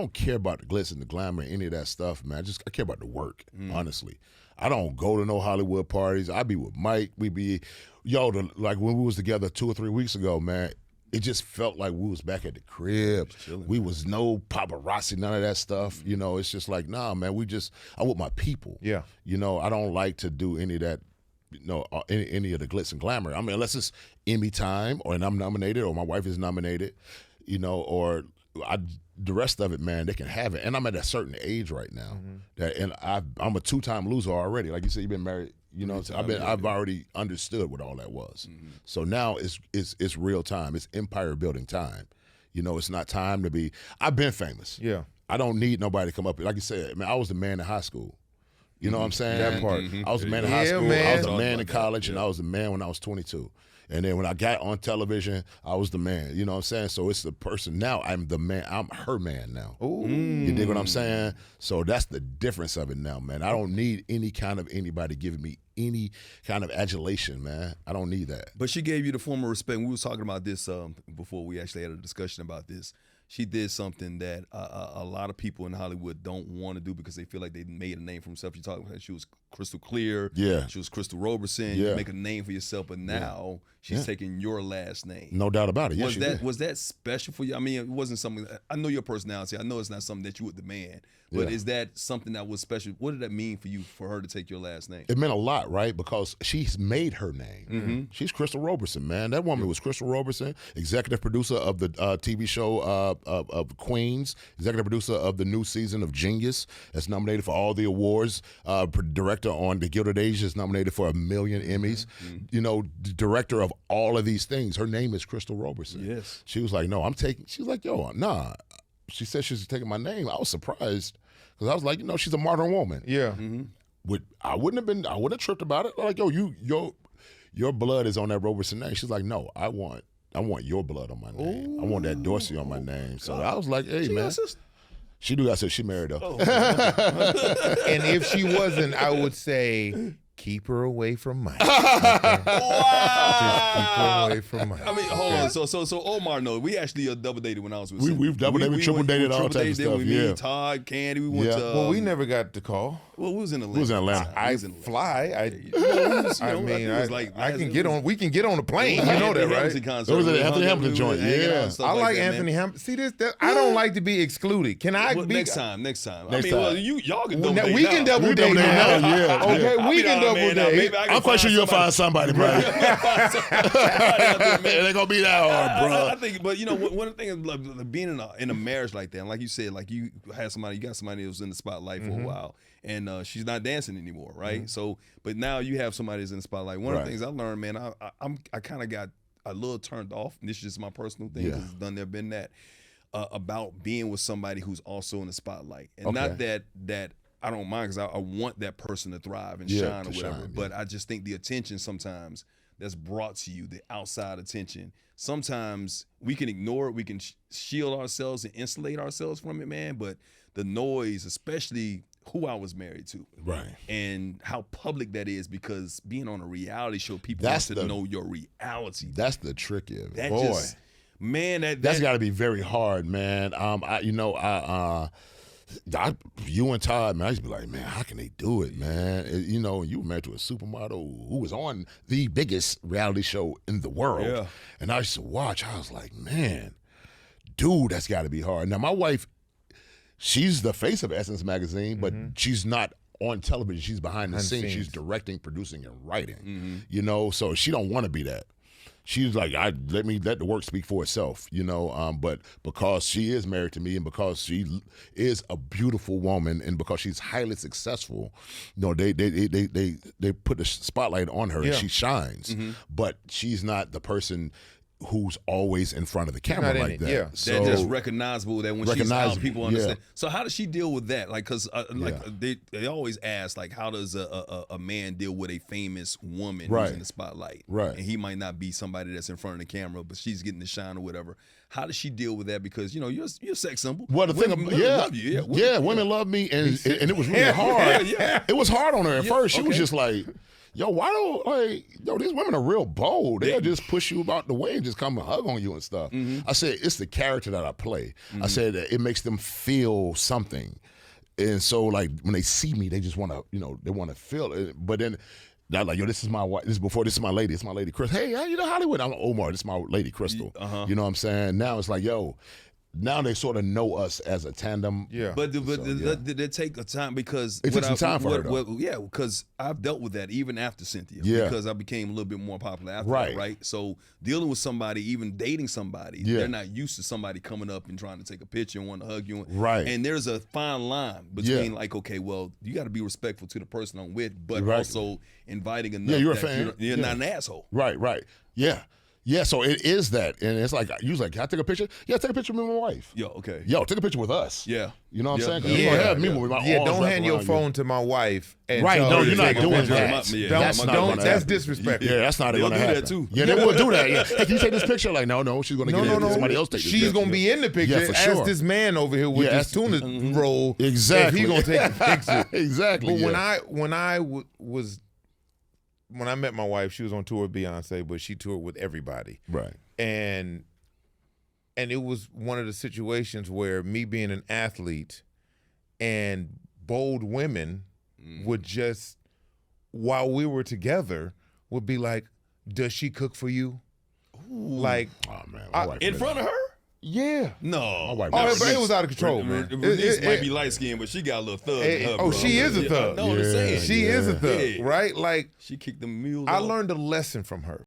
don't care about the glitz and the glamour and any of that stuff, man. I care about the work, honestly. I don't go to no Hollywood parties. I be with Mike. We be, like when we was together 2 or 3 weeks ago, man, it just felt like we was back at the crib. We was no paparazzi, none of that stuff. It's just like, nah, man, I'm with my people. Yeah. I don't like to do any of that, any of the glitz and glamour. I mean, unless it's Emmy time or I'm nominated or my wife is nominated, or the rest of it, man, they can have it. And I'm at a certain age right now, and I'm a 2-time loser already. Like you said, you've been married. I've already understood what all that was. So now it's real time. It's empire building time. It's not time to be. I've been famous. Yeah. I don't need nobody to come up. Like you said, man, I was the man in high school. You know what I'm saying? That part. I was the man in high school. Man. I was the man in college, and I was the man when I was 22. And then when I got on television, I was the man. You know what I'm saying? So it's the person. Now I'm the man. I'm her man now. Ooh. You dig what I'm saying? So that's the difference of it now, man. I don't need any kind of anybody giving me any kind of adulation, man. I don't need that. But she gave you the form of respect. We was talking about this before we actually had a discussion about this. She did something that a lot of people in Hollywood don't want to do because they feel like they made a name for themselves. You talking about she was crystal clear. Yeah. She was Crystle Roberson. Yeah. You make a name for yourself, but now she's taking your last name. No doubt about it. Yes, Was that special for you? I mean, it wasn't something. I know your personality. I know it's not something that you would demand. But is that something that was special? What did that mean for you, for her to take your last name? It meant a lot, right? Because she's made her name. She's Crystle Roberson, man. That woman was Crystle Roberson, executive producer of the TV show of Queens, executive producer of the new season of Genius, that's nominated for all the awards. Director on The Gilded Age is nominated for 1 million Emmys. Director of all of these things. Her name is Crystle Roberson. Yes. She was like, no, she was like, yo, nah. She said she was taking my name. I was surprised because I was like, she's a modern woman. Yeah. I wouldn't have tripped about it. Like, your blood is on that Roberson name. She's like, no, I want your blood on my name. Ooh. I want that Dorsey on my name. So I was like, hey, man. She do got sister. She married though. And if she wasn't, I would say keep her away from Mike. Wow. Just keep her away from Mike. I mean, hold on. So Omar, no, we actually double dated when I was with Sid. We've double dated, triple dated, all types of stuff. Me, Todd, Candy, we went to. Well, we never got the call. Well, we was in Atlanta. We was in Atlanta. I fly. We can get on the plane. You know that, right? It was at Anthony Hamilton joint. Yeah. I like Anthony Hamilton. See this? I don't like to be excluded. Can I be? Next time. Next I mean, time. well, y'all can double date. We can double date now. Yeah. Okay, we can double date. I'm quite sure you'll find somebody, bro. It ain't gonna be that hard, bro. I think, but one of the things, like, being in a marriage like that, and like you said, like you got somebody that was in the spotlight for a while, and she's not dancing anymore, right? So, but now you have somebody that's in the spotlight. One of the things I learned, man, I kind of got a little turned off, and this is just my personal thing, because it's done there been that, about being with somebody who's also in the spotlight, and not that I don't mind, because I want that person to thrive and shine or whatever. But I just think the attention sometimes that's brought to you, the outside attention, sometimes we can ignore it. We can shield ourselves and insulate ourselves from it, man. But the noise, especially who I was married to, right, and how public that is, because being on a reality show, people want to know your reality. That's the trick of it. That Boy. That's got to be very hard, man. You and Todd, man, I used to be like, man, how can they do it, man? You were married to a supermodel who was on the biggest reality show in the world. Yeah. And I used to watch. I was like, man, dude, that's got to be hard. Now, my wife, she's the face of Essence Magazine, but she's not on television. She's behind the scenes. She's directing, producing, and writing. So she don't want to be that. She's like, let the work speak for itself, But because she is married to me, and because she is a beautiful woman, and because she's highly successful, they put the spotlight on her and she shines. But she's not the person who's always in front of the camera like that. Yeah. So, that's just recognizable, that when she's out, people understand. So how does she deal with that? Like, because they always ask, like, how does a man deal with a famous woman who's in the spotlight? Right. And he might not be somebody that's in front of the camera, but she's getting the shine or whatever. How does she deal with that? Because, you're a sex symbol. Well, the women love you. Women love me, and it was really hard. It was hard on her at first. She was just like, why don't, like, these women are real bold. They'll just push you about the way and just come and hug on you and stuff. I said, it's the character that I play. I said that it makes them feel something. And so, like, when they see me, they just want to, they want to feel it. But then, they're like, this is my wife. This is my lady. It's my lady, Crystle. Hey, Hollywood. I'm Omar. This is my lady, Crystle. You know what I'm saying? Now it's like, now they sort of know us as a tandem. Yeah. But did it take a time? Because it took some time for her, though. Yeah, because I've dealt with that even after Cynthia. Yeah. Because I became a little bit more popular after that, right? So dealing with somebody, even dating somebody, they're not used to somebody coming up and trying to take a picture and want to hug you. Right. And there's a fine line between like, okay, well, you got to be respectful to the person I'm with, but also inviting enough you're a that fan. you're not an asshole. Right. Yeah. Yeah, so it is that. And it's like, usually, can I take a picture? Yeah, take a picture with my wife. Okay. Take a picture with us. Yeah. You know what I'm saying? Yeah. You don't have me with my arms Don't hand your around phone to my wife. And Right, tell no, her to you're not take a doing picture. that. That's not gonna that's happen. disrespectful. Yeah, that's not going to do happen. that, too. Yeah, they will do that. Yeah. Hey, can you take this picture? Like, no, she's going to get it. Somebody else take this picture. She's going to be in the picture. Yeah, for sure. Ask this man over here with this tuna roll. Exactly. If he going to take the picture. Exactly. But when I met my wife, she was on tour with Beyonce, but she toured with everybody. Right. And it was one of the situations where me being an athlete and bold women would just, while we were together, would be like, does she cook for you? Like, oh man, my wife in front of her? Yeah. No. My wife it was out of control, man. Release might be light skinned, but she got a little thug in her, bro. She is a thug. No, I'm saying. She is a thug, right? Like, she kicked the mules I off. learned a lesson from her.